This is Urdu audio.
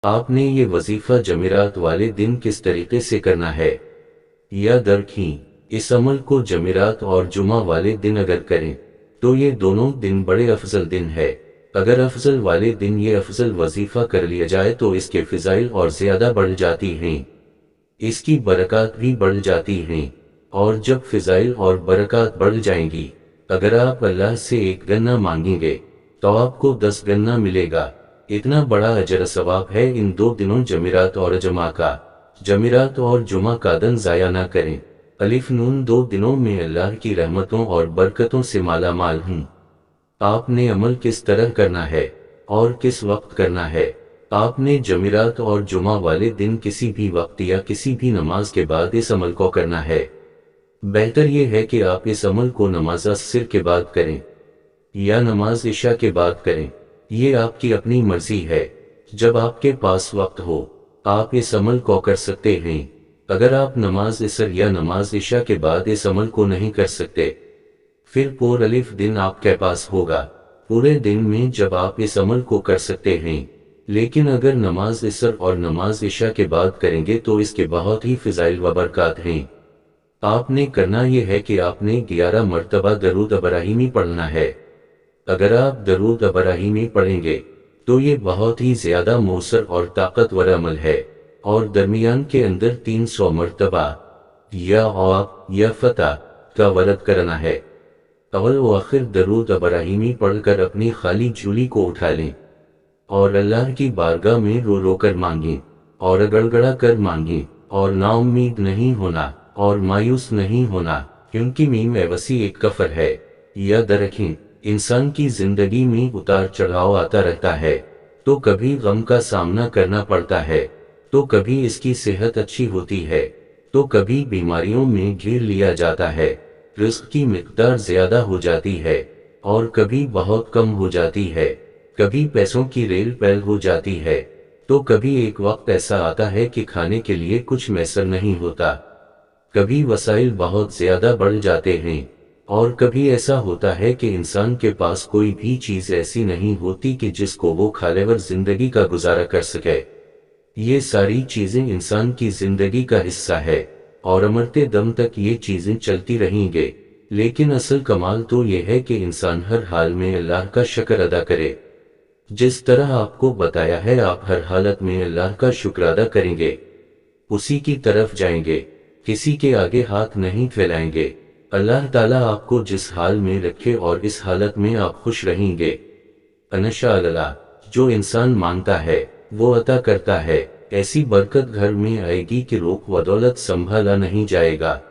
آپ نے یہ وظیفہ جمعرات والے دن کس طریقے سے کرنا ہے؟ یاد رکھیں، اس عمل کو جمعرات اور جمعہ والے دن اگر کریں تو یہ دونوں دن بڑے افضل دن ہے۔ اگر افضل والے دن یہ افضل وظیفہ کر لیا جائے تو اس کے فضائل اور زیادہ بڑھ جاتی ہیں، اس کی برکات بھی بڑھ جاتی ہیں، اور جب فضائل اور برکات بڑھ جائیں گی، اگر آپ اللہ سے 1 گنا مانگیں گے تو آپ کو 10 گنا ملے گا۔ اتنا بڑا اجر ثواب ہے ان 2 دنوں جمعرات اور جمعہ کا۔ جمعرات اور جمعہ کا دن ضائع نہ کریں۔ الف نون 2 دنوں میں اللہ کی رحمتوں اور برکتوں سے مالا مال ہوں۔ آپ نے عمل کس طرح کرنا ہے اور کس وقت کرنا ہے؟ آپ نے جمعرات اور جمعہ والے دن کسی بھی وقت یا کسی بھی نماز کے بعد اس عمل کو کرنا ہے۔ بہتر یہ ہے کہ آپ اس عمل کو نماز عصر کے بعد کریں یا نماز عشاء کے بعد کریں، یہ آپ کی اپنی مرضی ہے۔ جب آپ کے پاس وقت ہو آپ اس عمل کو کر سکتے ہیں۔ اگر آپ نماز عصر یا نماز عشاء کے بعد اس عمل کو نہیں کر سکتے، پھر پورا دن آپ کے پاس ہوگا۔ پورے دن میں جب آپ اس عمل کو کر سکتے ہیں، لیکن اگر نماز عصر اور نماز عشاء کے بعد کریں گے تو اس کے بہت ہی فضائل و برکات ہیں۔ آپ نے کرنا یہ ہے کہ آپ نے 11 مرتبہ درود ابراہیمی پڑھنا ہے۔ اگر آپ درود ابراہیمی پڑھیں گے تو یہ بہت ہی زیادہ مؤثر اور طاقتور عمل ہے، اور درمیان کے اندر 300 مرتبہ یا آپ یا فتح کا ورد کرنا ہے۔ اول و آخر درود ابراہیمی پڑھ کر اپنی خالی جھولی کو اٹھا لیں اور اللہ کی بارگاہ میں رو رو کر مانگیں اور گڑ گڑا کر مانگیں، اور نا امید نہیں ہونا اور مایوس نہیں ہونا، کیونکہ میم وسیع ایک کفر ہے۔ یاد رکھیں، انسان کی زندگی میں اتار چڑھاؤ آتا رہتا ہے، تو کبھی غم کا سامنا کرنا پڑتا ہے، تو کبھی اس کی صحت اچھی ہوتی ہے، تو کبھی بیماریوں میں گھیر لیا جاتا ہے، رزق کی مقدار زیادہ ہو جاتی ہے اور کبھی بہت کم ہو جاتی ہے، کبھی پیسوں کی ریل پیل ہو جاتی ہے، تو کبھی ایک وقت ایسا آتا ہے کہ کھانے کے لیے کچھ میسر نہیں ہوتا، کبھی وسائل بہت زیادہ بڑھ جاتے ہیں، اور کبھی ایسا ہوتا ہے کہ انسان کے پاس کوئی بھی چیز ایسی نہیں ہوتی کہ جس کو وہ کھالے ور زندگی کا گزارا کر سکے۔ یہ ساری چیزیں انسان کی زندگی کا حصہ ہے اور مرتے دم تک یہ چیزیں چلتی رہیں گے، لیکن اصل کمال تو یہ ہے کہ انسان ہر حال میں اللہ کا شکر ادا کرے۔ جس طرح آپ کو بتایا ہے آپ ہر حالت میں اللہ کا شکر ادا کریں گے، اسی کی طرف جائیں گے، کسی کے آگے ہاتھ نہیں پھیلائیں گے۔ اللہ تعالیٰ آپ کو جس حال میں رکھے اور اس حالت میں آپ خوش رہیں گے۔ انشاءاللہ جو انسان مانگتا ہے وہ عطا کرتا ہے، ایسی برکت گھر میں آئے گی کہ روح و دولت سنبھالا نہیں جائے گا۔